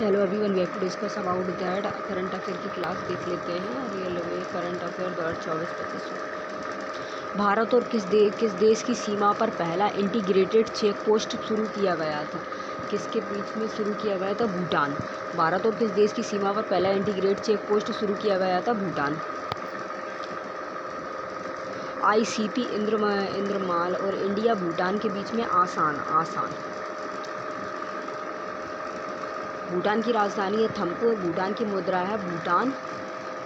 Hello everyone, we have to discuss about that current affair की class देख लेते हैं। Real way current affair 2024-25। Bharat और किस देश की सीमा पर पहला इंटीग्रेटेड चेक पोस्ट शुरू किया गया था? किसके बीच में शुरू किया गया था? भूटान। भारत और किस देश की सीमा पर पहला इंटीग्रेटेड चेक पोस्ट शुरू किया गया था? भूटान। ICP इंद्रमाल और इंडिया भूटान के बीच में आसान। भूटान की राजधानी है थिम्पू। भूटान की मुद्रा है भूटान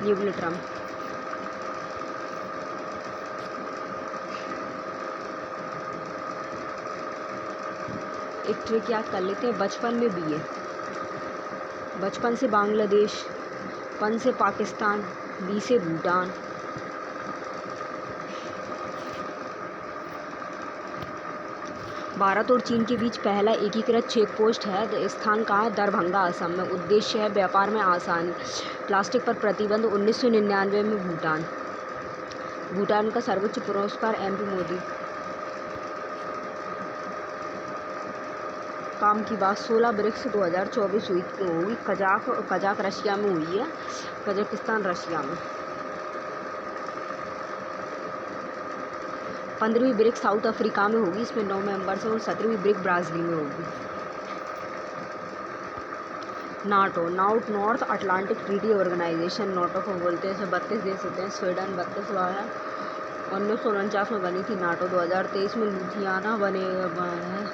न्यूट्रम। एक ट्रिक याद कर लेते हैं। बचपन में BA, बचपन से बांग्लादेश, पन से पाकिस्तान, B से भूटान। भारत और चीन के बीच पहला एकीकृत चेक पोस्ट है। स्थान कहाँ है? दरभंगा, असम में। उद्देश्य है व्यापार में आसानी। प्लास्टिक पर प्रतिबंध 1999 में। भूटान का सर्वोच्च पुरस्कार MP मोदी। काम की बात 16 ब्रिक्स 2024 होगी। कजाक रशिया में हुई है। कजाकिस्तान रशिया में। 15वीं ब्रिक्स साउथ अफ्रीका में होगी। इसमें 9 मेंबर से। और 17वीं ब्रिक ब्राज़ील में होगी। NATO, North Atlantic Treaty Organisation, NATO को बोलते हैं। इसमें 32 देश होते हैं। स्वीडन 32 हुआ है। 1949 में बनी थी नाटो। 2023 में लुधियाना बने है।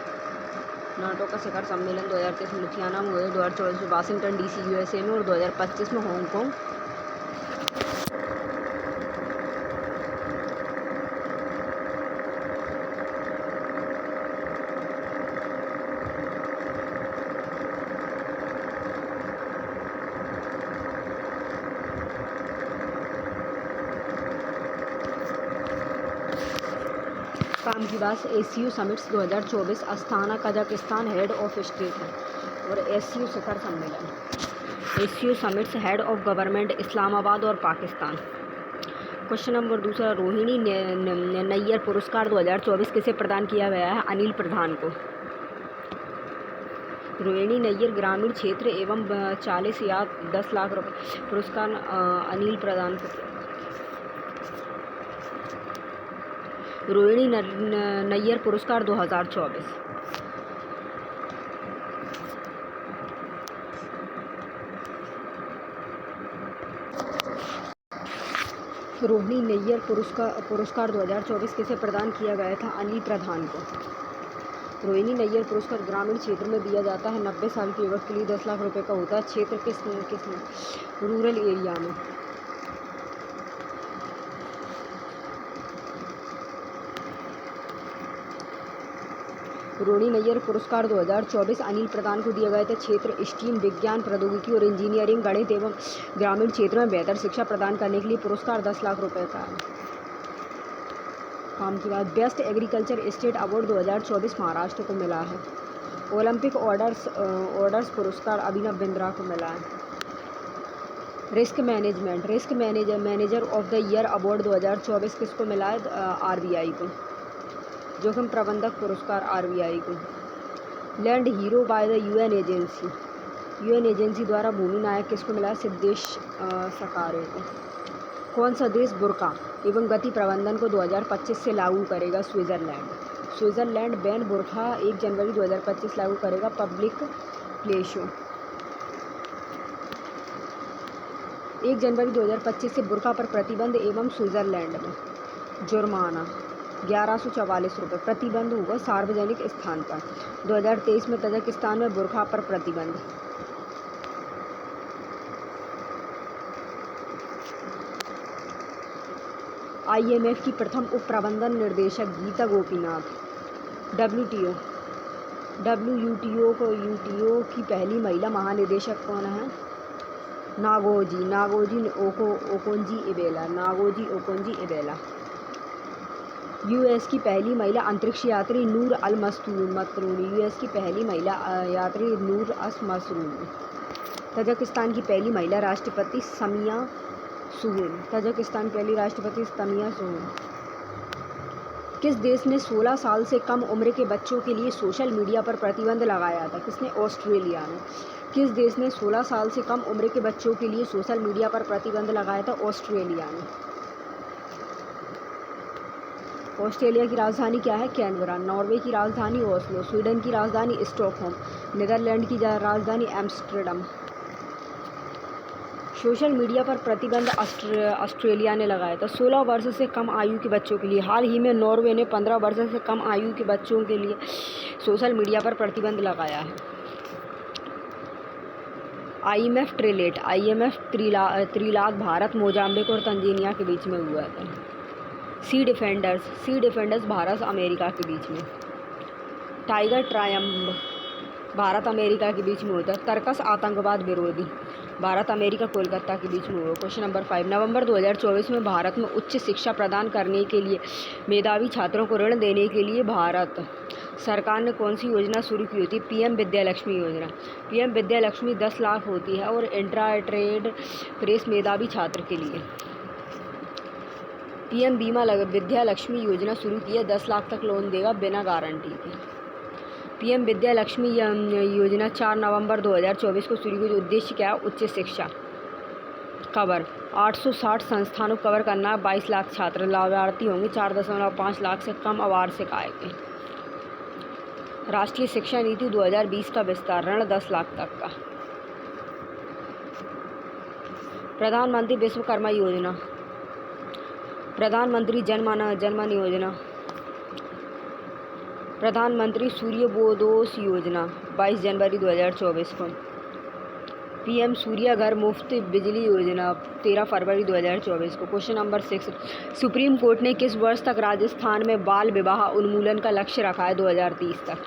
नाटो का शिखर सम्मेलन 2023 में लुधियाना में हुए। 2024 में वाशिंगटन DC USA में। और 2025 में हांगकांग। काम की बात ACU summits 2024 Asthana Kazakhstan head of state है। और ACU शिखर सम्मेलन ACU summits head of government Islamabad और पाकिस्तान। क्वेश्चन नंबर 2, रोहिणी नैयर पुरस्कार 2024 किसे प्रदान किया गया है? अनिल प्रधान को। रोहिणी नैयर ग्रामीण क्षेत्र एवं 40 या 10 लाख रुपये पुरस्कार अनिल प्रधान को। रोहिणी नैयर पुरस्कार 2024। रोहिणी नैयर पुरस्कार 2024 किसे प्रदान किया गया था? अनिल प्रधान को। रोहिणी नैयर पुरस्कार ग्रामीण क्षेत्र में दिया जाता है। 90 साल की युवक के लिए 10 लाख रुपए का होता है। क्षेत्र किस रूरल एरिया में। रोहिणी नैयर पुरस्कार 2024 अनिल प्रधान को दिया गया था। क्षेत्र स्टीम, विज्ञान, प्रौद्योगिकी और इंजीनियरिंग, गणित एवं ग्रामीण क्षेत्र में बेहतर शिक्षा प्रदान करने के लिए। पुरस्कार 10 लाख रुपए का है। काम की बात best agriculture state award 2024 Maharashtra को मिला है। ओलंपिक ऑर्डर्स पुरस्कार अभिनव बिंद्रा को मिला है। Risk manager of the year award 2024 किसको मिला है? RBI को। जोखिम प्रबंधक पुरस्कार RBI को। Land hero by the UN agency द्वारा भूमि नायक किसको मिला? सिद्धेश सकारे को। कौन सा देश बुर्का एवं गति प्रबंधन को 2025 से लागू करेगा? स्विट्जरलैंड बैन बुर्का 1 जनवरी 2025 लागू करेगा। पब्लिक प्लेसों 1 जनवरी 2025 से बुर्का पर प्रतिबंध एवं स्विट्जरलैंड में जुर्माना 1144 रुपये प्रतिबंध होगा सार्वजनिक स्थान पर। 2023 में तजाकिस्तान में बुर्का पर प्रतिबंध। IMF की प्रथम उप प्रबंधन निर्देशक गीता गोपीनाथ। WTO की पहली महिला महानिदेशक कौन है? नागोजी ओकोंजी इबेला। US की पहली महिला अंतरिक्ष यात्री नूर अल मतरूनी। US की पहली महिला यात्री नूर अस मसरूनी। तजाकिस्तान की पहली महिला राष्ट्रपति समिया सुहून। किस देश ने 16 साल से कम उम्र के बच्चों के लिए सोशल मीडिया पर प्रतिबंध लगाया था? किसने? ऑस्ट्रेलिया ने। किस देश ने 16 साल से कम उम्र के बच्चों के लिए सोशल मीडिया पर प्रतिबंध लगाया था? ऑस्ट्रेलिया ने। ऑस्ट्रेलिया की राजधानी क्या है? कैनबरा। नॉर्वे की राजधानी ओस्लो। स्वीडन की राजधानी स्टॉकहोम। नीदरलैंड की राजधानी एम्स्टर्डम। सोशल मीडिया पर प्रतिबंध ऑस्ट्रेलिया ने लगाया था 16 वर्ष से कम आयु के बच्चों के लिए। हाल ही में नॉर्वे ने 15 वर्ष से कम आयु के बच्चों के लिए सोशल मीडिया पर प्रतिबंध लगाया है। IMF त्रिलाद भारत, मोजाम्बिक और तंजानिया के बीच में हुआ था। सी डिफेंडर्स भारत अमेरिका के बीच में। टाइगर ट्रायम्फ भारत अमेरिका के बीच में होता है। तर्कस आतंकवाद विरोधी भारत अमेरिका कोलकाता के बीच में हुआ। क्वेश्चन नंबर 5, नवंबर 2024 में भारत में उच्च शिक्षा प्रदान करने के लिए मेधावी छात्रों को ऋण देने के लिए भारत सरकार ने कौन सी योजना शुरू की होती है? PM विद्यालक्ष्मी योजना। PM विद्यालक्ष्मी 10 लाख होती है और इंट्रा ट्रेड प्रेस मेधावी छात्र के लिए। PM बीमा विद्यालक्ष्मी योजना शुरू की है, 10 लाख तक लोन देगा बिना गारंटी के। PM विद्यालक्ष्मी योजना 4 नवंबर 2024 को शुरू हुई। उद्देश्य क्या है? उच्च शिक्षा कवर 860 संस्थानों को कवर करना। 22 लाख छात्र लाभार्थी होंगे। 4.5 लाख से कम अवार्षिक आय के। राष्ट्रीय शिक्षा नीति 2020 का विस्तार, ऋण 10 लाख तक का। प्रधानमंत्री विश्वकर्मा योजना, प्रधानमंत्री जनमन योजना, प्रधानमंत्री सूर्यबोधोस योजना 22 जनवरी 2024 को। PM सूर्य घर मुफ्त बिजली योजना 13 फरवरी 2024 को। क्वेश्चन नंबर 6, सुप्रीम कोर्ट ने किस वर्ष तक राजस्थान में बाल विवाह उन्मूलन का लक्ष्य रखा है? 2030 तक।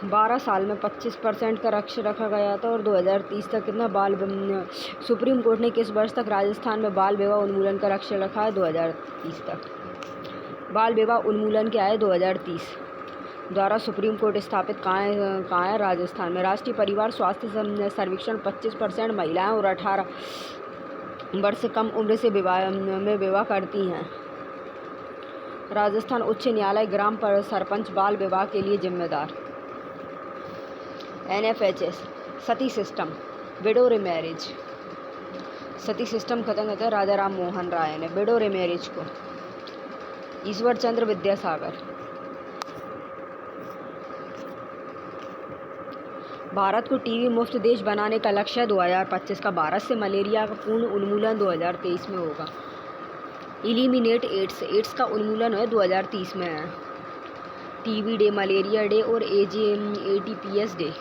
12 साल में 25% का लक्ष्य रखा गया था और 2030 तक कितना सुप्रीम कोर्ट ने किस वर्ष तक राजस्थान में बाल विवाह उन्मूलन का लक्ष्य रखा है? 2030 तक। बाल विवाह उन्मूलन क्या है? 2030 द्वारा सुप्रीम कोर्ट स्थापित कहाँ है? राजस्थान में। राष्ट्रीय परिवार स्वास्थ्य सर्वेक्षण 25% महिलाएं और 18 वर्ष से कम उम्र से विवाह करती हैं। राजस्थान उच्च न्यायालय ग्राम सरपंच बाल विवाह के लिए जिम्मेदार। NFHS सती सिस्टम, विडो रिमैरिज। सती सिस्टम खत्म होता है राजा राम मोहन राय ने विडो रिमैरिज को। ईश्वर चंद्र विद्यासागर। भारत को टीबी मुक्त देश बनाने का लक्ष्य 2025 का। भारत से मलेरिया का पूर्ण उन्मूलन 2023 में होगा। इलिमिनेट एड्स का उन्मूलन है 2030 में है। TB डे, मलेरिया डे और ATPS डे।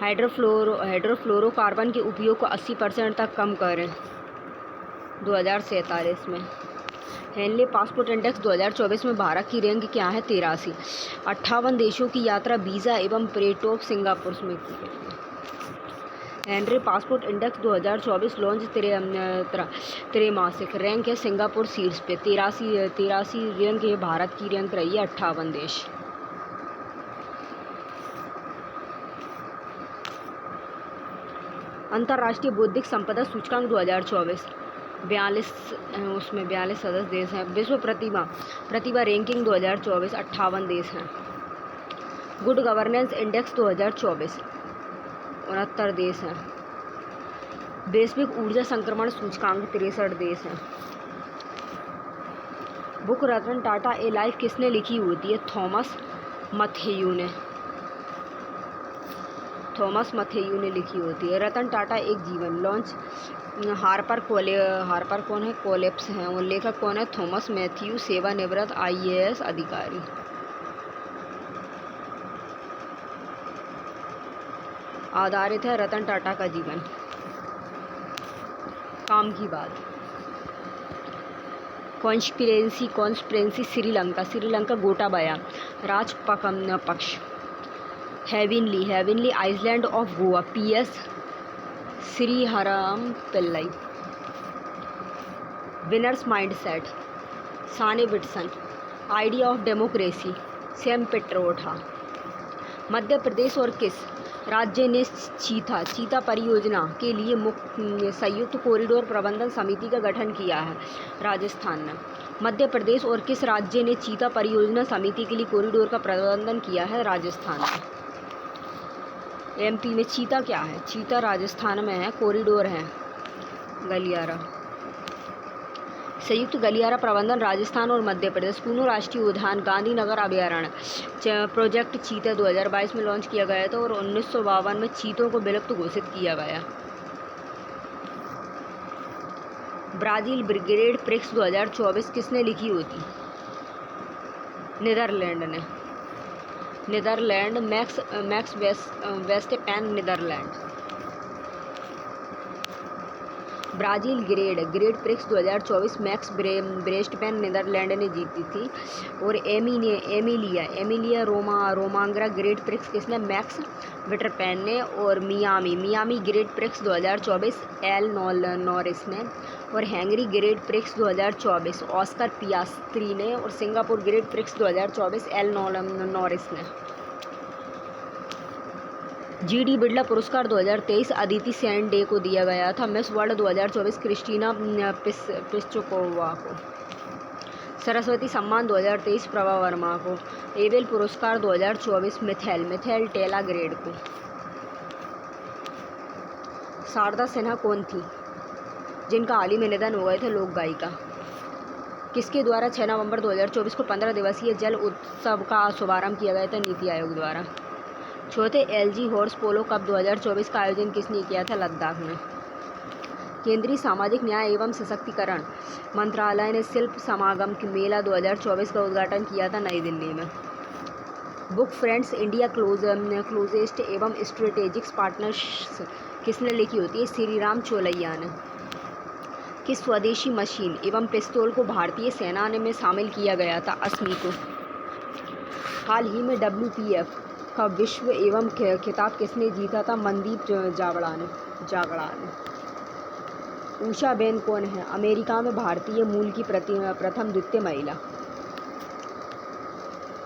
हाइड्रोफ्लोरोकार्बन के उपयोग को 80% तक कम करें 2047 में। हेनले पासपोर्ट इंडेक्स 2024 में भारत की रैंक क्या है? 83। 58 देशों की यात्रा वीज़ा एवं प्रेटॉप सिंगापुर में की गई। हेनले पासपोर्ट इंडेक्स 2024 लॉन्च त्रैमासिक रैंक है सिंगापुर सीट्स पे 83 रैंक है। भारत की रैंक रही है 58 देश। अंतर्राष्ट्रीय बौद्धिक संपदा सूचकांक 2024 42 सदस्य देश हैं। विश्व प्रतिभा रैंकिंग 2024 58 देश हैं। गुड गवर्नेंस इंडेक्स 2024 69 देश हैं। वैश्विक ऊर्जा संक्रमण सूचकांक 63 देश हैं। बुक रतन टाटा ए लाइफ किसने लिखी होती है? थॉमस मथेयू ने लिखी होती है। रतन टाटा एक जीवन लॉन्च। हार्पर कौन है? कोलेप्स हैं। और लेखक कौन है? थॉमस मैथ्यू, सेवानिवृत्त IAS अधिकारी। आधारित है रतन टाटा का जीवन। काम की बात। Conspiracy Sri Lanka Gotabaya Rajapaksa. Heavenly island of Goa PS Sreedharan Pillai. Winners mindset साने विटसन। Idea of democracy Sam Pitroda. Madhya Pradesh और किस राज्य ने चीता परियोजना के लिए संयुक्त कॉरिडोर प्रबंधन समिति का गठन किया है? राजस्थान ने। मध्य प्रदेश और किस राज्य ने चीता परियोजना समिति के लिए कॉरिडोर का प्रबंधन किया है? राजस्थान ने। एमपी में चीता क्या है? चीता राजस्थान में है, कॉरिडोर है गलियारा। संयुक्त गलियारा प्रबंधन राजस्थान और मध्य प्रदेश। कूनो राष्ट्रीय उद्यान गांधीनगर अभयारण्य प्रोजेक्ट चीता 2022 में लॉन्च किया गया था और 1952 में चीतों को विलुप्त घोषित किया गया। ब्राज़ील ग्रेट प्रिक्स 2024 किसने लिखी होती? नीदरलैंड ने। Netherlands Max Verstappen Netherlands. Brazil grand prix 2024 Max Verstappen Netherlands ने जीती थी। और एमिलिया रोमांगरा ग्रेट प्रिक्स किसने? मैक्स वेस्टपेन ने। और Miami grand prix 2024 L Norris ने। और Hungary grand prix 2024 Oscar Piastri ने। और Singapore grand prix 2024 L Norris ने। जीडी बिड़ला पुरस्कार 2023 अदिति सेन डे को दिया गया था। मिस वर्ल्ड 2024 क्रिस्टीना पिस्चोकोवा को। सरस्वती सम्मान 2023 प्रभा वर्मा को। एबेल पुरस्कार 2024 मिथेल टेला ग्रेड को। शारदा सिन्हा कौन थी जिनका हाल ही में निधन हो गए थे? लोक गायिका। किसके द्वारा 6 नवंबर 2024 को 15 दिवसीय जल उत्सव का शुभारंभ किया गया था? नीति आयोग द्वारा। चौथे एलजी हॉर्स पोलो कप 2024 का आयोजन किसने किया था? लद्दाख में। केंद्रीय सामाजिक न्याय एवं सशक्तिकरण मंत्रालय ने शिल्प समागम मेला 2024 का उद्घाटन किया था नई दिल्ली में। बुक फ्रेंड्स इंडिया क्लोजेस्ट एवं स्ट्रेटेजिक पार्टनर्स किसने लिखी होती है? श्री राम चोलैया ने। किस स्वदेशी मशीन एवं पिस्तौल को भारतीय सेना में शामिल किया गया था? अस्मी को। हाल ही में WPF का विश्व एवं खिताब किसने जीता था? मनदीप जागड़ा ने। उषा बेन कौन है? अमेरिका में भारतीय मूल की प्रथम द्वितीय महिला।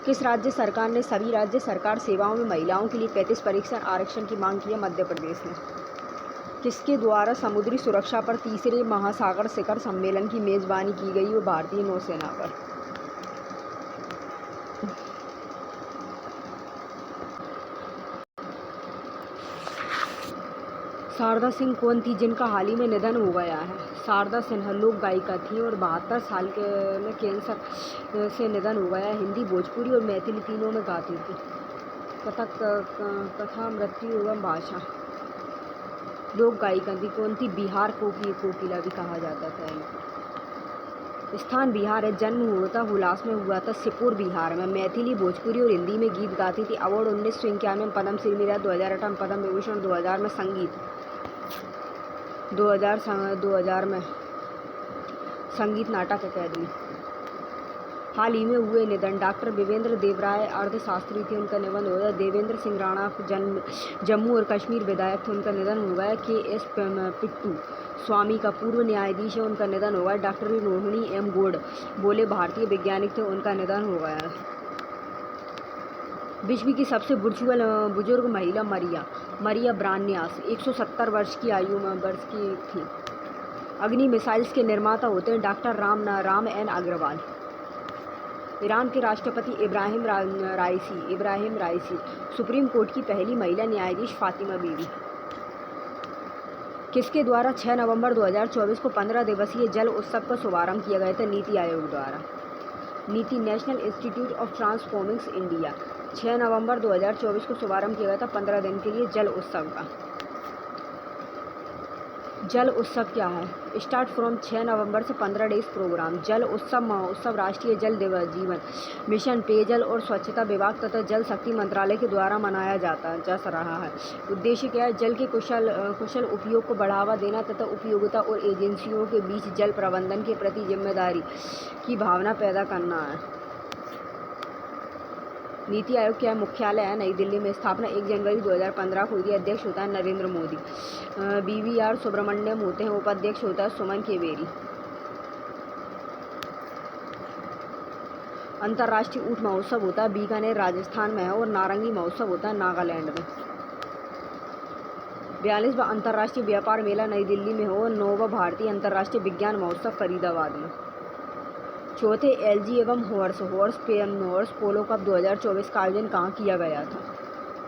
किस राज्य सरकार ने सभी राज्य सरकार सेवाओं में महिलाओं के लिए 35% आरक्षण की मांग की है? मध्य प्रदेश ने। किसके द्वारा समुद्री सुरक्षा पर तीसरे महासागर शिखर सम्मेलन की मेजबानी की गई? वो भारतीय नौसेना पर। शारदा सिंह कौन थी जिनका हाल ही में निधन हो गया है? शारदा सिन्हा लोक गायिका थी और 72 साल में कैंसर से निधन हो गया। हिंदी, भोजपुरी और मैथिली तीनों में गाती थी। कथा, मृत्यु एवं भाषा। लोक गायिका थी। कौन थी? बिहार कोकिला भी कहा जाता था इनको। स्थान बिहार है। जन्म हुआ था हुलास में हुआ था सिपुर बिहार में। मैथिली, भोजपुरी और हिंदी में गीत गाती थी। अवार्ड 1991 में पद्मश्री मिला। 2008 में पद्म विभूषण। 2000 में संगीत। 2000 में संगीत नाटक अकादमी। हाल ही में हुए निधन। डॉक्टर विवेंद्र देवराय अर्थशास्त्री थे, उनका निधन हो गया। देवेंद्र सिंह राणा जम्मू और कश्मीर विधायक थे, उनका निधन हो गया। KS पिट्टू स्वामी का पूर्व न्यायाधीश है, उनका निधन हो गया। डॉक्टर रोहिणी M गौड़ बोले भारतीय वैज्ञानिक थे, उनका निधन हो गया। विश्व की सबसे बुजुर्ग महिला मरिया ब्रान्यास 170 वर्ष की आयु में थी। अग्नि मिसाइल्स के निर्माता होते हैं doctor Ram N Agrawal. Iran के राष्ट्रपति इब्राहिम राइसी। सुप्रीम कोर्ट की पहली महिला न्यायाधीश फातिमा बीवी। किसके द्वारा 6 नवंबर 2024 को 15 दिवसीय जल उत्सव का शुभारंभ किया गया था? नीति आयोग द्वारा। नीति national institute of transforming India. 6 नवंबर 2024 को शुभारंभ किया गया था 15 दिन के लिए जल उत्सव का। जल उत्सव क्या है? स्टार्ट फ्रॉम 6 नवंबर से 15 डेज प्रोग्राम। जल उत्सव राष्ट्रीय जल जीवन मिशन, पेयजल और स्वच्छता विभाग तथा जल शक्ति मंत्रालय के द्वारा मनाया जा रहा है। उद्देश्य क्या है? जल के कुशल उपयोग को बढ़ावा देना तथा उपयोगिता और एजेंसियों के बीच जल प्रबंधन के प्रति जिम्मेदारी की भावना पैदा करना है। नीति आयोग क्या मुख्यालय है? नई दिल्ली में। स्थापना 1 जनवरी 2015 को हुई। अध्यक्ष होता है नरेंद्र मोदी। BVR सुब्रमण्यम होते हैं, उपाध्यक्ष होता है सुमन केवेरी। अंतर्राष्ट्रीय ऊँट महोत्सव होता है बीकानेर राजस्थान में है और नारंगी महोत्सव होता है नागालैंड में। 42वां अंतर्राष्ट्रीय व्यापार मेला नई दिल्ली में हो और 9वां भारतीय अंतर्राष्ट्रीय विज्ञान महोत्सव फरीदाबाद में। चौथे एलजी एवं हॉर्स पोलो कप 2024 का आयोजन कहाँ किया गया था?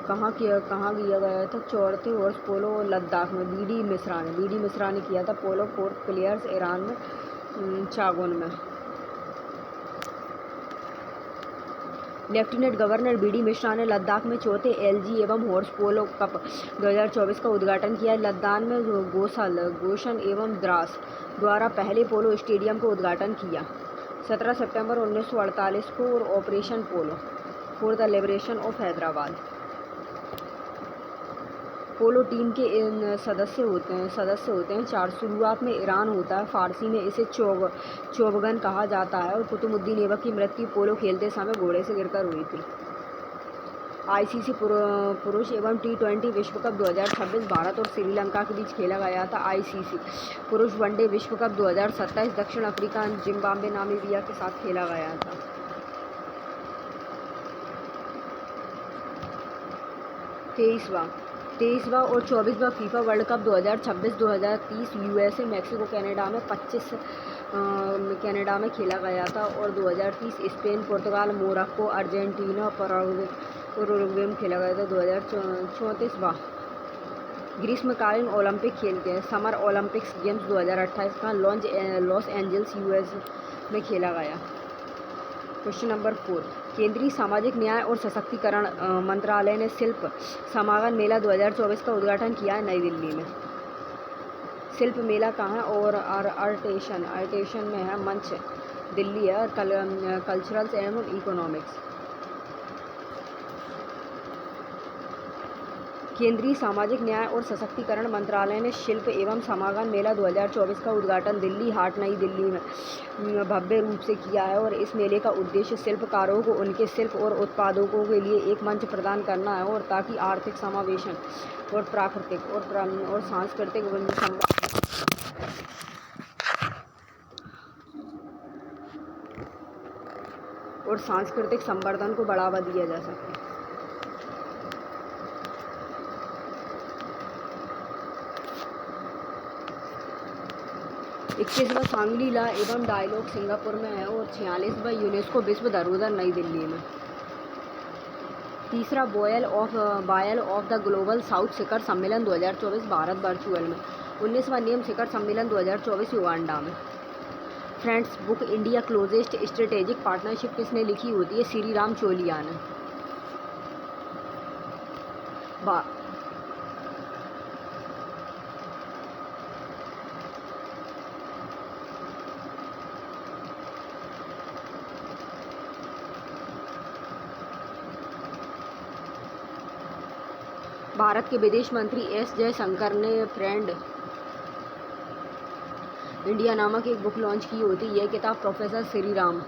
कहाँ किया गया था? चौथे हॉर्स पोलो लद्दाख में। बी डी मिश्रा ने किया था पोलो 4 प्लेयर्स ईरान में चागोन में। Lieutenant governor B D Mishra ने लद्दाख में चौथे एलजी एवं हॉर्स पोलो कप 2024 का उद्घाटन किया। लद्दाख में गोशन एवं द्रास द्वारा पहले पोलो स्टेडियम का उद्घाटन किया 17 सितंबर 1948 को। और operation polo for the liberation of Hyderabad. Polo team के सदस्य होते हैं 4। शुरुआत में ईरान होता है। फारसी में इसे चोबगन कहा जाता है। और कुतुबुद्दीन ऐबक की मृत्यु पोलो खेलते समय घोड़े से गिरकर हुई थी। आईसीसी पुरुष एवं T20 विश्व कप 2026 भारत और श्रीलंका के बीच खेला गया था। आईसीसी पुरुष वनडे विश्व कप 2027 दक्षिण अफ्रीका, जिम्बाब्वे, नामीबिया के साथ खेला गया था। 23वां और 24वां FIFA world cup 2026-2030 USA, Mexico, Canada में खेला गया था। और 2030 Spain, Portugal, Morocco, Argentina, Uruguay में खेला गया था। 2034वां ग्रीष्मकालीन ओलंपिक खेल के समर ओलंपिक्स गेम्स 2028 का लॉस एंजल्स यूएस में खेला गया। क्वेश्चन नंबर 4, केंद्रीय सामाजिक न्याय और सशक्तिकरण मंत्रालय ने शिल्प समागम मेला 2024 का उद्घाटन किया है नई दिल्ली में। शिल्प मेला कहाँ है? और आर्टेशन में है, मंच दिल्ली है। और कल्चरल्स एवं इकोनॉमिक्स। केंद्रीय सामाजिक न्याय और सशक्तिकरण मंत्रालय ने शिल्प एवं समागम मेला 2024 का उद्घाटन दिल्ली हाट नई दिल्ली में भव्य रूप से किया है। और इस मेले का उद्देश्य शिल्पकारों को उनके शिल्प और उत्पादों के लिए एक मंच प्रदान करना है, और ताकि आर्थिक समावेशन और प्राकृतिक और सांस्कृतिक संवर्धन को बढ़ावा दिया जा सके। 21वां सांगली ला एवं डायलॉग सिंगापुर में है। और 46वां यूनेस्को विश्व धरोहर नई दिल्ली में। तीसरा बायल ऑफ द ग्लोबल साउथ शिखर सम्मेलन 2024 भारत वर्चुअल में। 19वां नियम शिखर सम्मेलन 2024 युगांडा में। Friends book India closest strategic partnership किसने लिखी होती है? श्री राम चोलिया ने। भारत के विदेश मंत्री एस जयशंकर ने फ्रेंड इंडिया नामक एक बुक लॉन्च की होती है। यह किताब प्रोफेसर श्री राम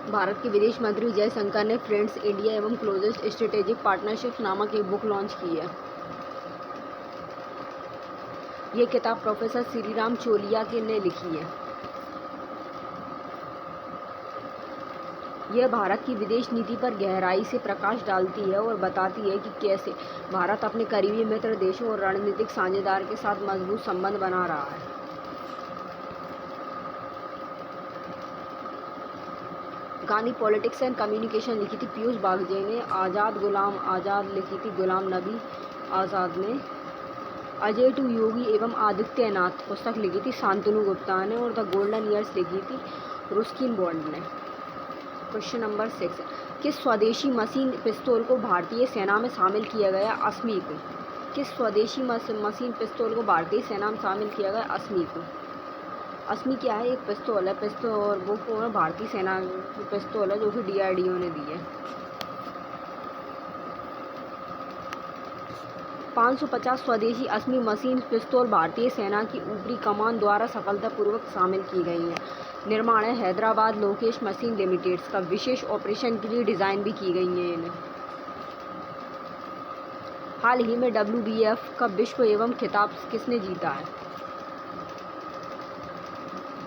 भारत के विदेश मंत्री जयशंकर ने फ्रेंड्स इंडिया एवं क्लोजेस्ट स्ट्रेटेजिक पार्टनरशिप नामक एक बुक लॉन्च की है। ये किताब प्रोफेसर श्री राम चोलिया ने लिखी है। यह भारत की विदेश नीति पर गहराई से प्रकाश डालती है और बताती है कि कैसे भारत अपने करीबी मित्र देशों और रणनीतिक साझेदार के साथ मजबूत संबंध बना रहा है। गांधी पॉलिटिक्स एंड कम्युनिकेशन लिखी थी पीयूष बागजे ने। आज़ाद लिखी थी गुलाम नबी आज़ाद ने। अजय टू योगी एवं आदित्यनाथ पुस्तक लिखी थी शांतनु गुप्ता ने। और द गोल्डन ईयर्स लिखी थी रुस्किन बॉन्ड ने। क्वेश्चन नंबर 6, किस स्वदेशी मशीन पिस्तौल को भारतीय सेना में शामिल किया गया? अस्मी को। किस स्वदेशी मशीन पिस्तौल को भारतीय सेना में शामिल किया गया? अस्मी को। अस्मी क्या है? एक पिस्तौल है। पिस्तौल वो भारतीय सेना की पिस्तौल है जो कि DRDO ने दी है। 550 स्वदेशी असमी मशीन पिस्तौल भारतीय सेना की ऊपरी कमान द्वारा सफलतापूर्वक शामिल की गई हैं। निर्माण है हैदराबाद लोकेश मशीन लिमिटेड का। विशेष ऑपरेशन के लिए डिज़ाइन भी की गई हैं इन्हें। हाल ही में WBF का विश्व एवं खिताब किसने जीता है?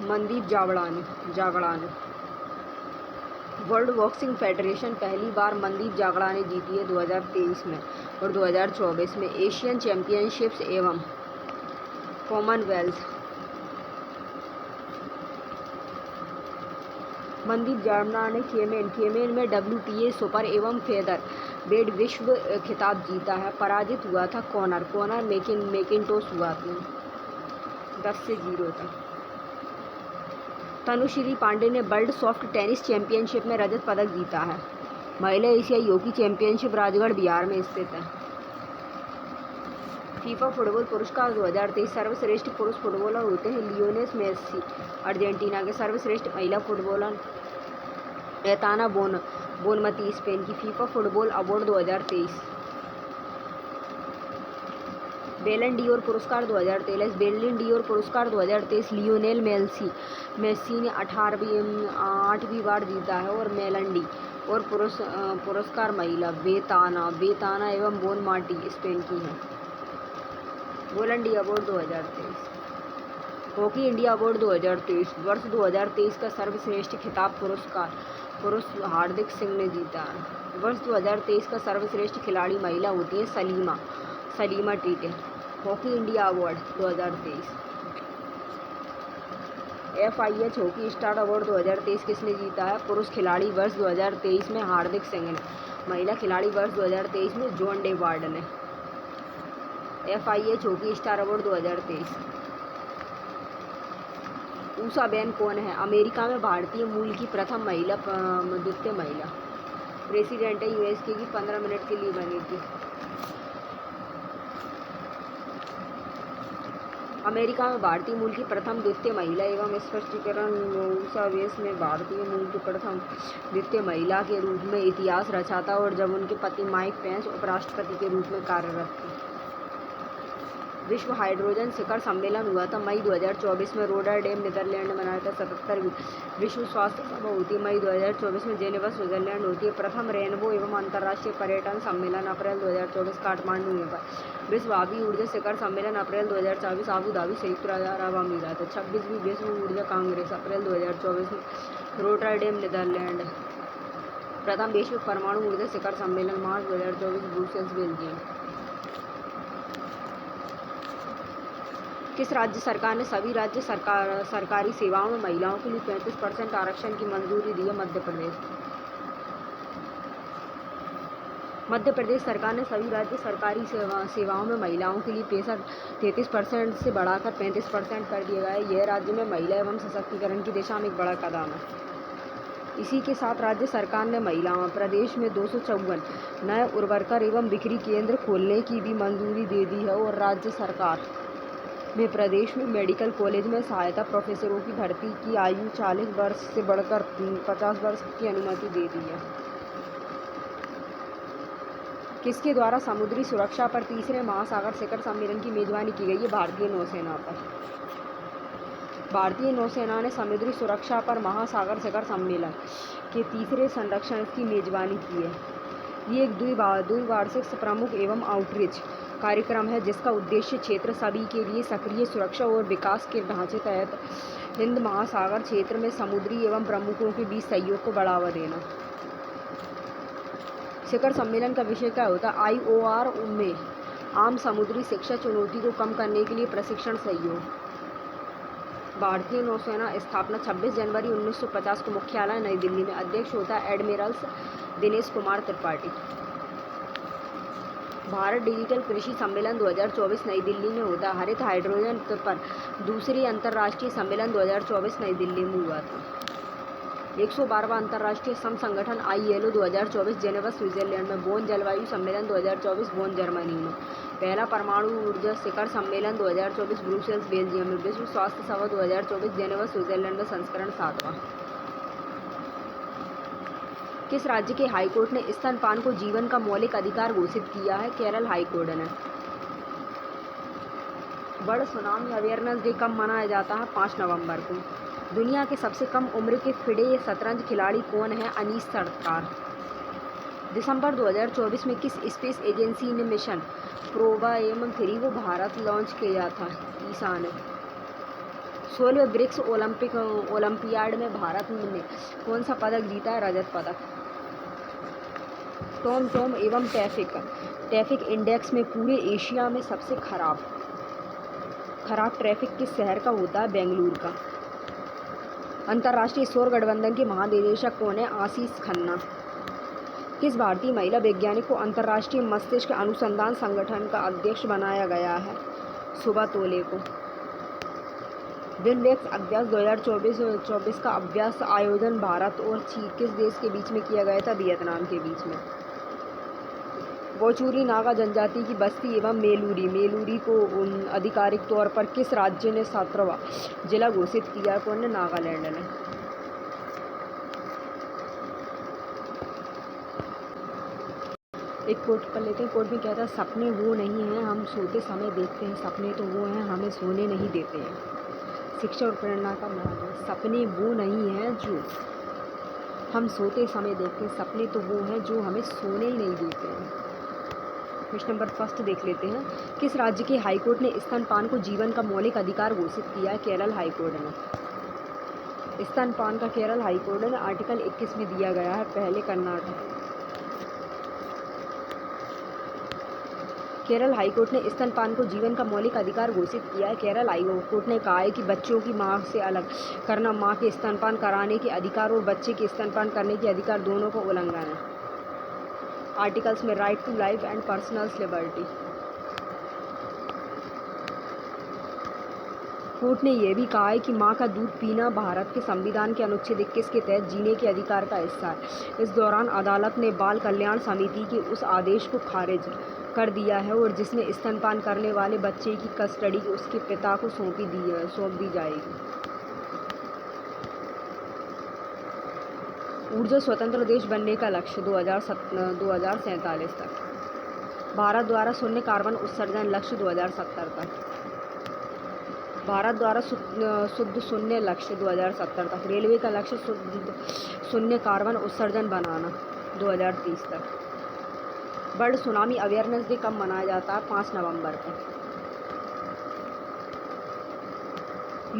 मनदीप जागड़ा ने। वर्ल्ड बॉक्सिंग फेडरेशन पहली बार मनदीप जागड़ा ने जीती है 2023 में और 2024 में। एशियन चैम्पियनशिप्स एवं कॉमनवेल्थ। मनदीप जागड़ा ने खेमेन में WTA सुपर एवं फेदर वेट विश्व खिताब जीता है। पराजित हुआ था कॉनर मैकिंटोश हुआ था 10-0 तक। तनुश्री पांडे ने वर्ल्ड सॉफ्ट टेनिस चैंपियनशिप में रजत पदक जीता है। महिला एशियाई हॉकी चैंपियनशिप राजगढ़ बिहार में स्थित है। फीफा फुटबॉल पुरस्कार 2023 सर्वश्रेष्ठ पुरुष फुटबॉलर होते हैं लियोनेल मेसी अर्जेंटीना के। सर्वश्रेष्ठ महिला फुटबॉलर एताना बोनमती स्पेन की। FIFA football award 2023। बेलन डीओर पुरस्कार 2023। बेलन डीओर पुरस्कार 2023 लियोनेल मेसी ने 8वीं बार जीता है और मेलन और पुरस्कार महिला बेताना एवं बोनमाटी स्पेन की है। बेलन D award 2023। Hockey India award 2023 वर्ष 2023 का सर्वश्रेष्ठ खिताब पुरुष हार्दिक सिंह ने जीता है। वर्ष 2023 का सर्वश्रेष्ठ खिलाड़ी महिला होती है Salima Tete. Hockey India award 2023। FIH hockey star award 2023 किसने जीता है? पुरुष खिलाड़ी वर्ष 2023 में हार्दिक सिंह ने। महिला खिलाड़ी वर्ष 2023 में जॉन डेवार्ड ने। FIH hockey star award 2023। Usha Ben कौन है? अमेरिका में भारतीय मूल की प्रथम द्वितीय महिला प्रेसिडेंट है। USA की 15 मिनट के लिए बनी थी। अमेरिका में भारतीय मूल की प्रथम द्वितीय महिला एवं स्पष्टीकरण। ऊषा बेन ने भारतीय मूल की प्रथम द्वितीय महिला के रूप में इतिहास रचा था और जब उनके पति माइक पेंस उपराष्ट्रपति के रूप में कार्यरत थे। विश्व हाइड्रोजन शिखर सम्मेलन हुआ था मई 2024 में रोटरडैम नीदरलैंड में मनाया था। 77वीं विश्व स्वास्थ्य सभा होती है मई 2024 में जेनेवा स्विट्जरलैंड होती है। प्रथम रेनबो एवं अंतर्राष्ट्रीय पर्यटन सम्मेलन अप्रैल 2024 काठमांडू में। विश्व आबी ऊर्जा शिखर सम्मेलन अप्रैल 2024 आबू धाबी संयुक्त अरब अमीरात। 26वीं विश्व ऊर्जा कांग्रेस अप्रैल 2024 में रोटरडैम नीदरलैंड। प्रथम वैश्विक परमाणु ऊर्जा शिखर सम्मेलन मार्च 2024 ब्रुसेल्स बेल्जियम। किस राज्य सरकार ने सभी राज्य सरकारी सेवाओं में महिलाओं के लिए 35% आरक्षण की मंजूरी दी है? मध्य प्रदेश। मध्य प्रदेश सरकार ने सभी राज्य सरकारी सेवाओं में महिलाओं के लिए 33% से बढ़ाकर 35% कर दिया गया है। यह राज्य में महिला एवं सशक्तिकरण की दिशा में एक बड़ा कदम है। इसी के साथ राज्य सरकार ने प्रदेश में 254 नए उर्वरकर एवं बिक्री केंद्र खोलने की भी मंजूरी दे दी है और राज्य सरकार ने प्रदेश में मेडिकल कॉलेज में सहायता प्रोफेसरों की भर्ती की आयु 40 वर्ष से बढ़कर 50 वर्ष की अनुमति दे दी है। किसके द्वारा समुद्री सुरक्षा पर तीसरे महासागर शिखर सम्मेलन की मेजबानी की गई है? भारतीय नौसेना पर। भारतीय नौसेना ने समुद्री सुरक्षा पर महासागर शिखर सम्मेलन के तीसरे संरक्षण की मेजबानी की है। ये एक द्विवार्षिक प्रमुख एवं आउटरीच कार्यक्रम है जिसका उद्देश्य क्षेत्र सभी के लिए सक्रिय सुरक्षा और विकास के ढांचे तहत हिंद महासागर क्षेत्र में समुद्री एवं प्रमुखों के बीच सहयोग को बढ़ावा देना। शिखर सम्मेलन का विषय क्या होता है? IOR में आम समुद्री शिक्षा चुनौती को कम करने के लिए प्रशिक्षण सहयोग। भारतीय नौसेना स्थापना 26 जनवरी 1950 को। मुख्यालय नई दिल्ली में। अध्यक्ष होता है एडमिरल्स दिनेश कुमार त्रिपाठी। भारत डिजिटल कृषि सम्मेलन 2024 नई दिल्ली में होता है। हरित हाइड्रोजन पर दूसरी अंतर्राष्ट्रीय सम्मेलन 2024 नई दिल्ली में हुआ था। 112वां अंतर्राष्ट्रीय श्रम संगठन ILO 2024 जेनेवा स्विट्जरलैंड में। बोन जलवायु सम्मेलन 2024 बोन जर्मनी में। पहला परमाणु ऊर्जा शिखर सम्मेलन 2024 ब्रुसेल्स बेल्जियम में। विश्व स्वास्थ्य सभा 2024 जेनेवा स्विट्जरलैंड में। संस्करण 7वां। किस राज्य के हाईकोर्ट ने स्तनपान को जीवन का मौलिक अधिकार घोषित किया है? केरल हाईकोर्ट ने। वर्ल्ड सुनामी अवेयरनेस डे कब मनाया जाता है? 5 नवंबर को। दुनिया के सबसे कम उम्र के फिडे शतरंज खिलाड़ी कौन है? अनीश सरकार। दिसंबर 2024 में किस स्पेस एजेंसी ने मिशन प्रोबाएम-3 को भारत लॉन्च किया था? ईसा ने। 16वें ब्रिक्स ओलंपियाड में भारत ने कौन सा पदक जीता है? रजत पदक। टॉम एवं ट्रैफिक इंडेक्स में पूरे एशिया में सबसे खराब ट्रैफिक किस शहर का होता है? बेंगलुरु का। अंतर्राष्ट्रीय सौर गठबंधन के महानिदेशक कौन है? आशीष खन्ना। किस भारतीय महिला वैज्ञानिक को अंतर्राष्ट्रीय मस्तिष्क अनुसंधान संगठन का अध्यक्ष बनाया गया है? सुबा तोले को। विनवेक्स अभ्यास 2024 का अभ्यास आयोजन भारत और किस देश के बीच में किया गया था? वियतनाम के बीच में। वोचुरी नागा जनजाति की बस्ती एवं मेलुरी को आधिकारिक तौर पर किस राज्य ने 17वां जिला घोषित किया? कौन ने? नागालैंड ने। एक कोट पढ़ लेते हैं। कोट में क्या था? सपने वो नहीं हैं हम सोते समय देखते हैं, सपने तो वो हैं हमें सोने नहीं देते हैं। शिक्षा और प्रेरणा का मार्ग है। सपने वो नहीं हैं जो हम सोते समय देखते हैं, सपने तो वो हैं जो हमें सोने ही नहीं देते हैं। क्वेश्चन नंबर फर्स्ट देख लेते हैं। किस राज्य के हाईकोर्ट ने स्तनपान को जीवन का मौलिक अधिकार घोषित किया है? केरल हाईकोर्ट ने। स्तनपान का केरल हाईकोर्ट ने आर्टिकल 21 में दिया गया है। पहले कर्नाटक। केरल हाईकोर्ट ने स्तनपान को जीवन का मौलिक अधिकार घोषित किया है। केरल हाईकोर्ट ने कहा है कि बच्चों की मां से अलग करना मां के स्तनपान कराने के अधिकार और बच्चे के स्तनपान करने के अधिकार दोनों का उल्लंघन है। आर्टिकल्स में right to life and personal liberty. Court ने यह भी कहा है कि मां का दूध पीना भारत के संविधान के अनुच्छेद 21 के तहत जीने के अधिकार का हिस्सा है। इस दौरान अदालत ने बाल कल्याण समिति के उस आदेश को खारिज कर दिया है और जिसमें स्तनपान करने वाले बच्चे की कस्टडी उसके पिता को सौंप दी जाएगी। ऊर्जा स्वतंत्र देश बनने का लक्ष्य 2047 तक। भारत द्वारा शून्य कार्बन उत्सर्जन लक्ष्य 2070 तक। भारत द्वारा शुद्ध शून्य लक्ष्य 2070 तक। रेलवे का लक्ष्य शून्य कार्बन उत्सर्जन बनाना 2030 तक। वर्ल्ड सुनामी अवेयरनेस डे कब मनाया जाता है? 5 नवंबर को।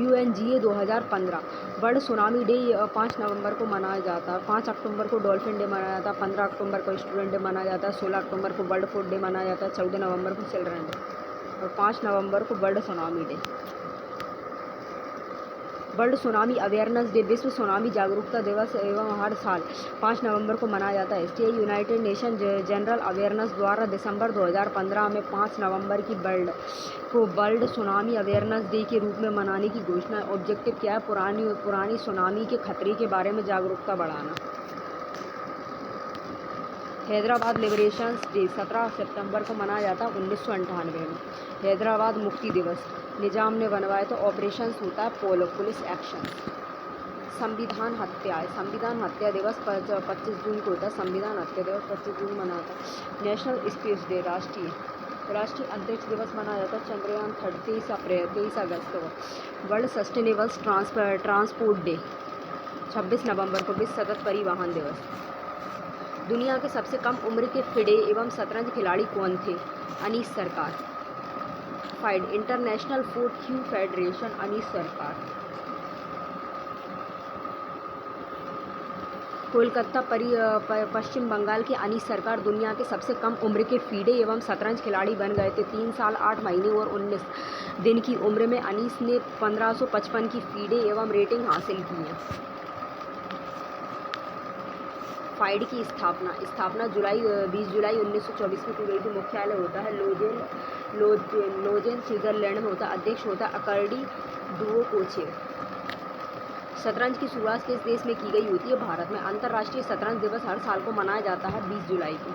UNGA 2015 वर्ल्ड सुनामी डे 5 नवंबर को मनाया जाता है। 5 अक्टूबर को डॉल्फिन डे मनाया जाता है। 15 अक्टूबर को स्टूडेंट डे मनाया जाता है। 16 अक्टूबर को वर्ल्ड फूड डे मनाया जाता है। 14 नवंबर को चिल्ड्रन डे और 5 नवंबर को world tsunami day. World tsunami awareness day विश्व सुनामी जागरूकता दिवस एवं हर साल 5 नवंबर को मनाया जाता है। इसलिए यूनाइटेड नेशन जनरल अवेयरनेस द्वारा दिसंबर 2015 में 5 नवंबर की वर्ल्ड सुनामी अवेयरनेस डे के रूप में मनाने की घोषणा। ऑब्जेक्टिव क्या है? पुरानी सुनामी के खतरे के बारे में जागरूकता बढ़ाना। हैदराबाद लिबरेशन डे 17 सितंबर को मनाया जाता है 1998 में। हैदराबाद मुक्ति दिवस निजाम ने बनवाया तो ऑपरेशन होता है पोलो पुलिस एक्शन। संविधान हत्या दिवस 25 जून को होता है। संविधान हत्या दिवस 25 जून मनाता है। नेशनल स्पेस डे राष्ट्रीय अंतरिक्ष दिवस मनाया जाता है। चंद्रयान 23 अगस्त को। वर्ल्ड सस्टेनेबल ट्रांसपोर्ट डे 26 नवंबर को। विश्व सतत परिवहन दिवस। दुनिया के सबसे कम उम्र के फिडे एवं शतरंज खिलाड़ी कौन थे? अनीश सरकार। FIDE international food Q federation Anish सरकार। कोलकाता पश्चिम बंगाल के अनीश सरकार दुनिया के सबसे कम उम्र के फीडे एवं शतरंज खिलाड़ी बन गए थे। 3 साल 8 महीने और 19 दिन की उम्र में अनीश ने 1555 की फीडे एवं रेटिंग हासिल की है। फाइड की स्थापना 20 जुलाई 1924 में की गई थी। मुख्यालय होता है लोजेन स्विट्जरलैंड में होता है। अध्यक्ष होता है अकर्डी डुओकोचेव। शतरंज की शुरुआत किस देश में की गई होती है? भारत में। अंतर्राष्ट्रीय शतरंज दिवस हर साल को मनाया जाता है 20 जुलाई को।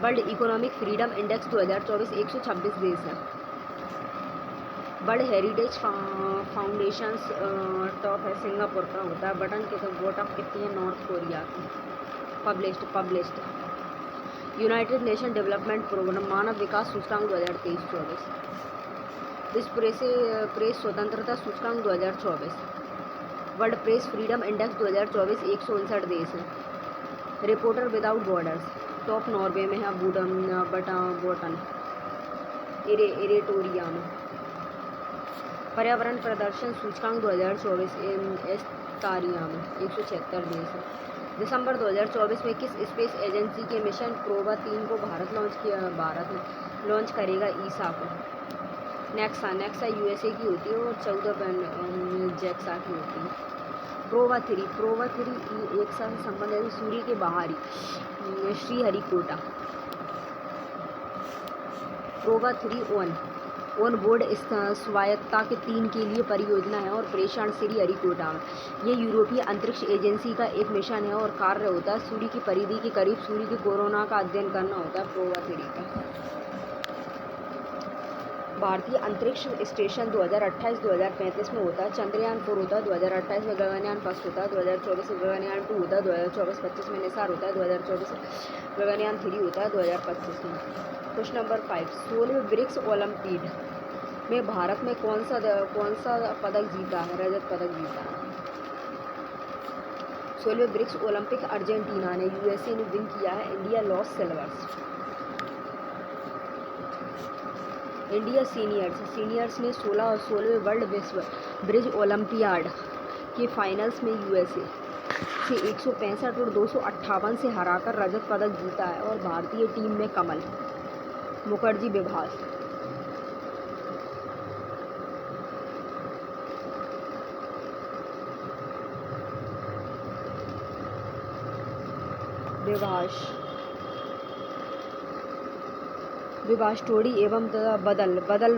वर्ल्ड इकोनॉमिक फ्रीडम इंडेक्स 2024 126 देश है। वर्ल्ड हेरिटेज फाउंडेशन टॉप है सिंगापुर का होता है। बटन के तो बॉटम कितनी है? नॉर्थ कोरिया की। Published United Nation development programme मानव विकास सूचकांक 2023-24। विश्व प्रेस स्वतंत्रता सूचकांक 2024। वर्ल्ड प्रेस फ्रीडम इंडेक्स 2024 159 देश हैं। Reporter without borders top Norway में है, बोटन इरेटोरिया में। पर्यावरण प्रदर्शन सूचकांक 2024 एस्तारिया में 176 देश हैं। दिसंबर 2024 में किस स्पेस एजेंसी के मिशन प्रोबा 3 को भारत में लॉन्च करेगा ईसा को? नेक्सा यूएसए की होती है और 14 जैक्सा की होती है। प्रोबा 3 एक से संबंधित सूर्य के बाहरी श्रीहरिकोटा। प्रोबा 3 ऑन बोर्ड स्वायत्तता के 3 के लिए परियोजना है और प्रेषण श्रीहरिकोटा में। ये यूरोपीय अंतरिक्ष एजेंसी का एक मिशन है और कार्य होता है सूर्य की परिधि के करीब सूर्य के कोरोना का अध्ययन करना होता है प्रोबा 3 का। भारतीय अंतरिक्ष स्टेशन 2028-2035 में होता है। चंद्रयान 4 होता है 2028 में, गगनयान फर्स्ट होता है 2024 में, गगनयान 2 होता है 2024-25 में, निसार होता है 2024 में, गगनयान 3 होता है 2025 में। क्वेश्चन नंबर 5, 16वें ब्रिक्स ओलंपियाड में भारत में कौन सा पदक जीता है? रजत पदक जीता है। 16वें ब्रिक्स ओलंपिक अर्जेंटीना ने, यूएसए ने विन किया है, India loss silvers. India seniors ने 16वें वर्ल्ड विश्व ब्रिज ओलंपियाड के फाइनल्स में यूएसए से 165 और 258 से हराकर रजत पदक जीता है और भारतीय टीम में कमल मुखर्जी विभास। विभाष टोडी एवं बदल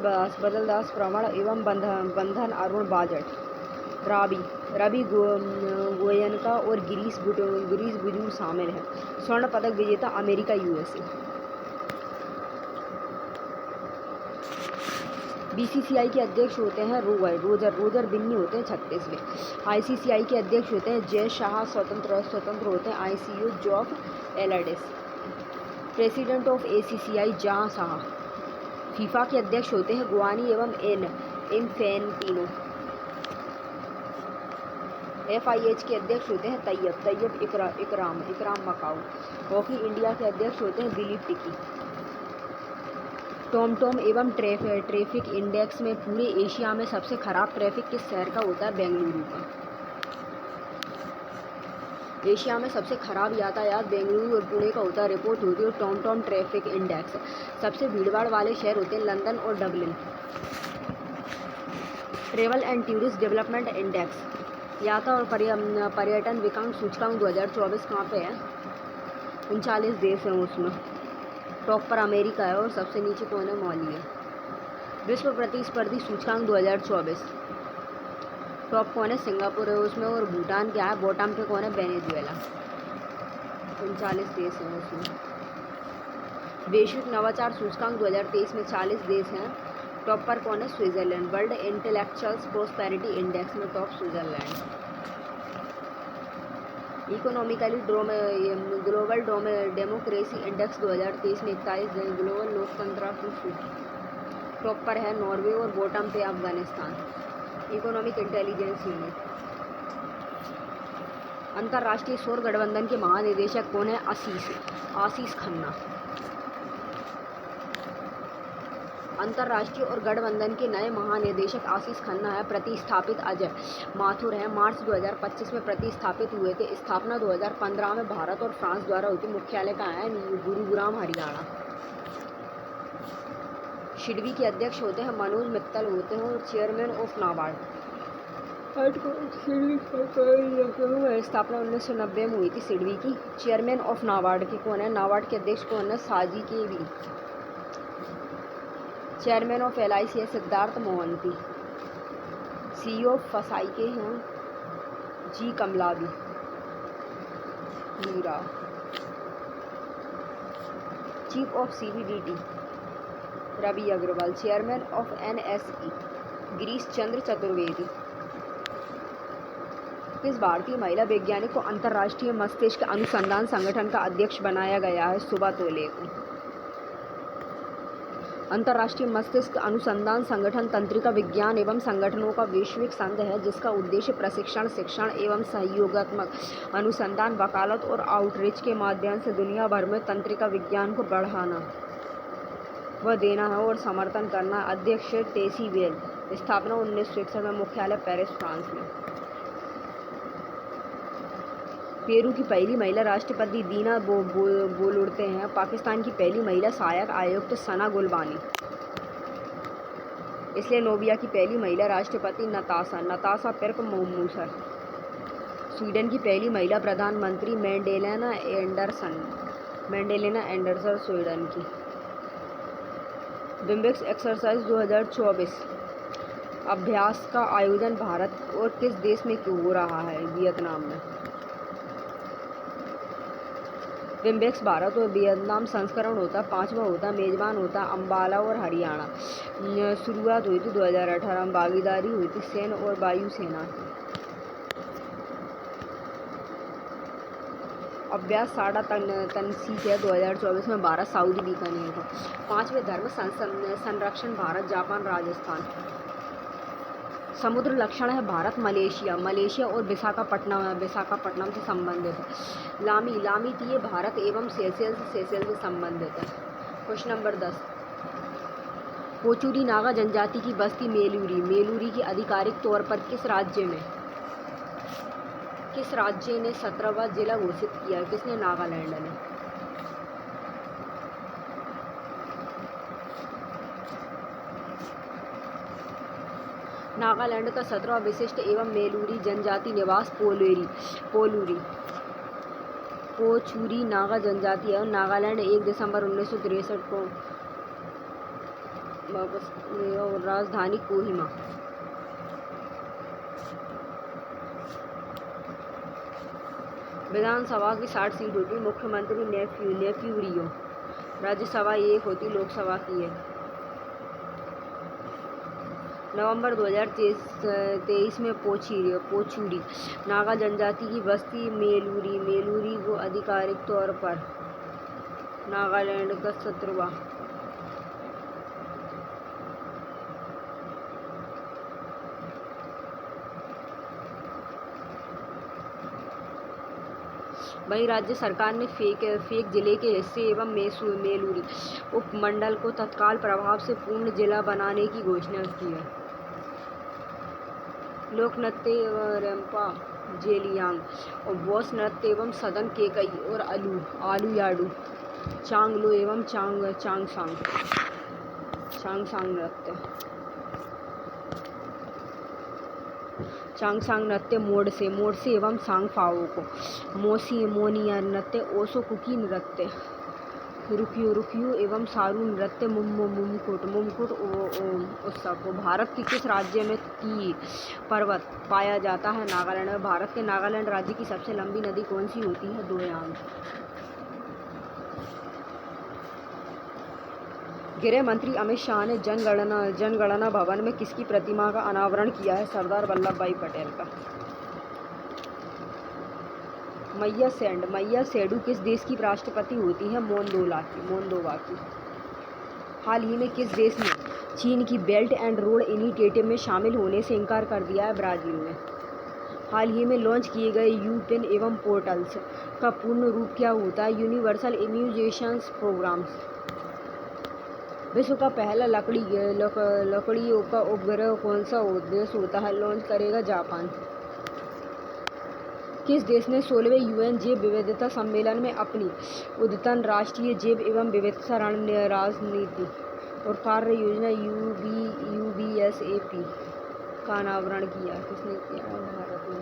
दास प्रवण एवं बंधन अरुण बाजट। रवि गोयनका और गिरीश बुजुर्ग शामिल हैं। स्वर्ण पदक विजेता अमेरिका यूएसए। बीसीसीआई के अध्यक्ष होते हैं रोजर बिन्नी होते हैं 36वें। आईसीसीआई के अध्यक्ष होते हैं जय शाह, स्वतंत्र होते हैं आईसीयू जॉफ एलर्डिस। प्रेसिडेंट ऑफ एसीसीआई जहां शाह। फीफा के अध्यक्ष होते हैं गुआनी एवं इन्फेंटिनो। एफआईएच के अध्यक्ष होते हैं तैयब इकराम मकाऊ। हॉकी इंडिया के अध्यक्ष होते हैं दिलीप टिकी। टॉम एवं ट्रैफिक इंडेक्स में पूरे एशिया में सबसे खराब ट्रैफिक किस शहर का होता है? बेंगलुरु का। एशिया में सबसे खराब यातायात बेंगलुरु और पुणे का होता है, रिपोर्ट होती है टॉम ट्रैफिक इंडेक्स। सबसे भीड़भाड़ वाले शहर होते हैं लंदन और Dublin. Travel and tourist development index यात्रा और पर्यटन विकास सूचकांक 2024 कहाँ पे है? 39 देश हैं उसमें। टॉप पर अमेरिका है और सबसे नीचे कौन है? मॉली है। विश्व प्रतिस्पर्धी सूचकांक 2024 टॉप कौन है? सिंगापुर है उसमें और भूटान क्या है? बॉटम पे कौन है? वेनेजुएला। 39 देश हैं उसमें। वैश्विक नवाचार सूचकांक 2023 में 40 देश हैं। टॉप पर कौन है? Switzerland. World intellectual prosperity index में top Switzerland. Economically global democracy index 2023 में 41 हैं। ग्लोबल लोकतंत्र टॉप पर है नॉर्वे और बॉटम पे अफगानिस्तान। Economic intelligence unit. अंतर्राष्ट्रीय सौर गठबंधन के महानिदेशक कौन है? आशीष खन्ना। अंतर्राष्ट्रीय और गठबंधन के नए महानिदेशक आशीष खन्ना है। प्रतिस्थापित अजय माथुर है। मार्च 2025 में प्रतिस्थापित हुए थे। स्थापना 2015 में भारत और फ्रांस द्वारा हुई थी। मुख्यालय कहाँ है? गुरुग्राम हरियाणा। शिडबी के अध्यक्ष होते हैं मनोज मित्तल होते हैं और चेयरमैन ऑफ नाबार्ड। स्थापना 1990 में हुई थी सिडबी की। चेयरमैन ऑफ नाबार्ड के कौन है? नाबार्ड के अध्यक्ष कौन है? साजी के भी। चेयरमैन ऑफ LIC है Siddharth Mohanty. CEO of FSSAI के हैं जी कमलावी Meera. Chief of CBDT Ravi Agrawal. Chairman of NSE Girish Chandra Chaturvedi. किस भारतीय महिला वैज्ञानिक को अंतर्राष्ट्रीय मस्तिष्क अनुसंधान संगठन का अध्यक्ष बनाया गया है? सुबा तोले को। अंतर्राष्ट्रीय मस्तिष्क अनुसंधान संगठन तंत्रिका विज्ञान एवं संगठनों का वैश्विक संघ है जिसका उद्देश्य प्रशिक्षण, शिक्षण एवं सहयोगात्मक अनुसंधान, वकालत और आउटरीच के माध्यम से दुनिया भर में तंत्रिका विज्ञान को बढ़ाना व देना है और समर्थन करना। अध्यक्ष टेसी वेल। स्थापना 1961 में। मुख्यालय पेरिस, फ्रांस में। पेरू की पहली महिला राष्ट्रपति दीना बोलुर्ते हैं। पाकिस्तान की पहली महिला सहायक आयुक्त सना गुलबानी। स्लोवेनिया की पहली महिला राष्ट्रपति नताशा पिर्क मूसर। स्वीडन की पहली महिला प्रधानमंत्री मैंडेलेना एंडरसन स्वीडन की। बिम्बिक्स एक्सरसाइज 2024 अभ्यास का आयोजन भारत और किस देश में हो रहा है? वियतनाम में। बिम्बिक्स भारत और वियतनाम संस्करण होता है, 5वां होता है। मेजबान होता है अम्बाला और हरियाणा। शुरुआत हुई थी 2018 में। भागीदारी हुई थी सैन्य और वायुसेना। अभ्यास साड़ा तनसीक है 2024 में। भारत सऊदी बीकानेर को। 5वें धर्म संरक्षण भारत, जापान, राजस्थान। समुद्र लक्षण है भारत, मलेशिया और विशाखापट्टनम से संबंधित है। लामी तीय भारत एवं सेशेल्स से संबंधित है। Question number 10। पोचुरी नागा जनजाति की बस्ती मेलुरी की आधिकारिक तौर पर किस राज्य ने 17वां जिला घोषित किया है? किसने? नागालैंड ने। नागालैंड का 17वां विशिष्ट एवं मेलुरी जनजाति निवास पोचुरी नागा जनजाति है। नागालैंड 1 दिसंबर 1963 को वापस। राजधानी कोहिमा। विधानसभा की 60 सीट होती। मुख्यमंत्री नेफ्यू रियो। राज्यसभा 1 होती, लोकसभा की 1। नवंबर 2023 में पोचुरी नागा जनजाति की बस्ती मेलुरी को आधिकारिक तौर पर नागालैंड का 17वां वहीं राज्य सरकार ने फेक जिले के हिस्से एवं मेलुरी उपमंडल को तत्काल प्रभाव से पूर्ण जिला बनाने की घोषणा की है। लोक नृत्य रेम्पा जेलियांग और बॉस नृत्य एवं सदन केकई और आलू याडू चांगलो एवं चांगसांग नृत्य। चांगसांग नृत्य मोडसे एवं सांगफाओ को। मोनिया नृत्य, ओसो कुकी नृत्य, रुक्यू एवं सारू नृत्य, मुमकुट उत्सव को। भारत के किस राज्य में टी पर्वत पाया जाता है? नागालैंड में। भारत के नागालैंड राज्य की सबसे लंबी नदी कौन सी होती है? दोयांग। गृह मंत्री अमित शाह ने जनगणना भवन में किसकी प्रतिमा का अनावरण किया है? सरदार वल्लभ भाई पटेल का। मैया सेडू किस देश की राष्ट्रपति होती है? मोल्दोवा की। हाल ही में किस देश ने चीन की बेल्ट एंड रोड इनिशिएटिव में शामिल होने से इनकार कर दिया है? ब्राज़ील ने। हाल ही में लॉन्च किए गए यूपिन एवं पोर्टल्स का पूर्ण रूप क्या होता है? Universal immunisation programmes. विश्व का पहला लकड़ियों का उपग्रह कौन सा देश होता है? लॉन्च करेगा जापान। किस देश ने 16वें UN जैव विविधता सम्मेलन में अपनी अद्यतन राष्ट्रीय जैव एवं विविधता रणनीति और कार्य योजना UBSAP का अनावरण किया? किसने किया? भारत ने।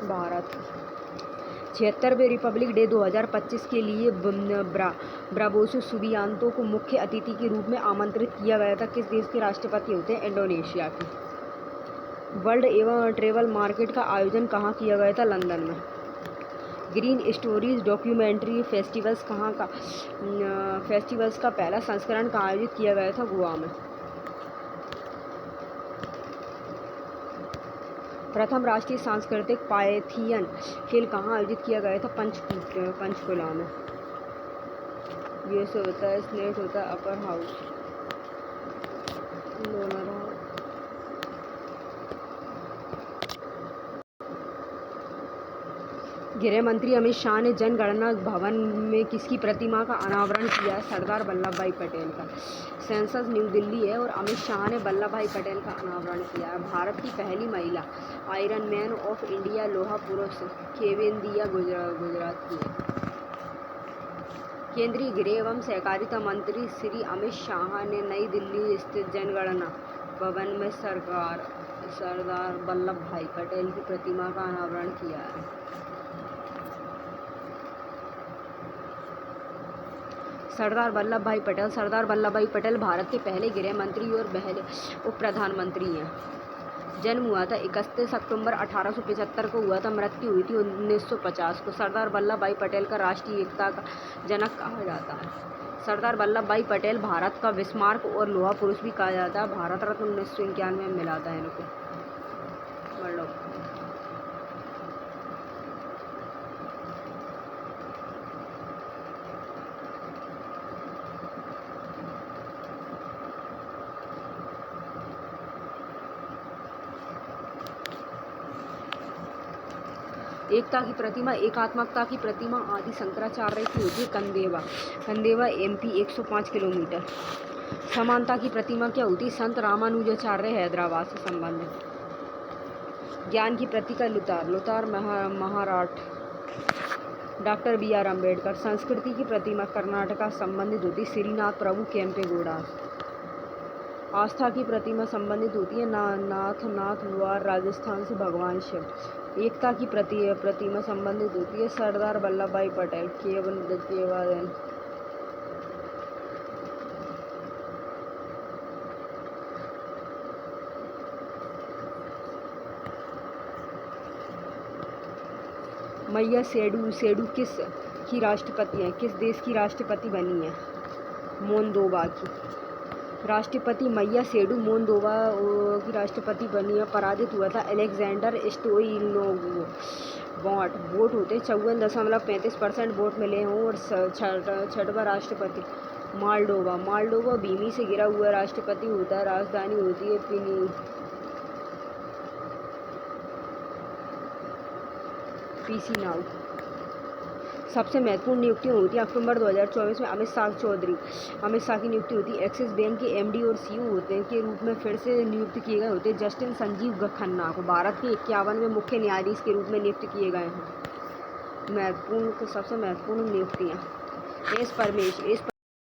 भारत। 76वें रिपब्लिक डे 2025 के लिए ब्रावोसो सुबियांतो को मुख्य अतिथि के रूप में आमंत्रित किया गया था। किस देश के राष्ट्रपति होते हैं? इंडोनेशिया के। वर्ल्ड एवं ट्रेवल मार्केट का आयोजन कहाँ किया गया था? लंदन में। ग्रीन स्टोरीज डॉक्यूमेंट्री फेस्टिवल्स का पहला संस्करण कहाँ आयोजित किया गया था? गोवा में। प्रथम राष्ट्रीय सांस्कृतिक पायथियन खेल कहाँ आयोजित किया गया था? पंचकुला में। ये से होता है स्लेट होता है अपर हाउस लोअर हाउस। गृह मंत्री अमित शाह ने जनगणना भवन में किसकी प्रतिमा का अनावरण किया? सरदार वल्लभ भाई पटेल का। सेंसस न्यू दिल्ली है और अमित शाह ने वल्लभ भाई पटेल का अनावरण किया है। भारत की पहली महिला आयरन मैन ऑफ इंडिया लोहा पुरुष केवेंदिया गुजरात की है। केंद्रीय गृह एवं सहकारिता मंत्री श्री अमित शाह ने नई दिल्ली स्थित जनगणना भवन में सरदार वल्लभ भाई पटेल की प्रतिमा का अनावरण किया है। सरदार वल्लभ भाई पटेल भारत के पहले गृह मंत्री और पहले उप प्रधानमंत्री हैं। जन्म हुआ था 31 अक्टूबर 1875 को हुआ था। मृत्यु हुई थी 1950 को। सरदार वल्लभ भाई पटेल का राष्ट्रीय एकता का जनक कहा जाता है। सरदार वल्लभ भाई पटेल भारत का बिस्मार्क और लोहा पुरुष भी कहा जाता है। भारत रत्न 1991 में मिला था इनको। एकता की प्रतिमा, एकात्मकता की प्रतिमा आदि शंकराचार्य की होती है कंदेवा MP 105 किलोमीटर। समानता की प्रतिमा क्या होती है? संत रामानुजाचार्य हैदराबाद से संबंधित। ज्ञान की प्रतीक लुतार महाराठ डॉक्टर BR अम्बेडकर। संस्कृति की प्रतिमा कर्नाटका संबंधित होती है श्रीनाथ प्रभु केम्पेगौड़ा। आस्था की प्रतिमा संबंधित होती है नाथ द्वार राजस्थान से भगवान शिव। एकता की प्रतिमा संबंधित होती है सरदार वल्लभ भाई पटेल केवल। मैया सेडू किस की राष्ट्रपति हैं? किस देश की राष्ट्रपति बनी है? मोल्दोवा की। राष्ट्रपति मैया सेडू मोल्दोवा की राष्ट्रपति बनी है। पराजित हुआ था अलेक्जेंडर स्टोइनोव। वोट होते 54.35% वोट मिले हों। और छठवां राष्ट्रपति माल्डोवा भूमि से घिरा हुआ राष्ट्रपति होता है। राजधानी होती है चिसिनाउ। सबसे महत्वपूर्ण नियुक्तियाँ होती हैं अक्टूबर 2024 में अमित शाह की नियुक्ति होती है। एक्सिस बैंक के MD और CEO होते हैं के रूप में फिर से नियुक्त किए गए होते हैं जस्टिस संजीव खन्ना को। भारत के 51वें मुख्य न्यायाधीश के रूप में नियुक्त किए गए हैं। सबसे महत्वपूर्ण नियुक्तियाँ। एस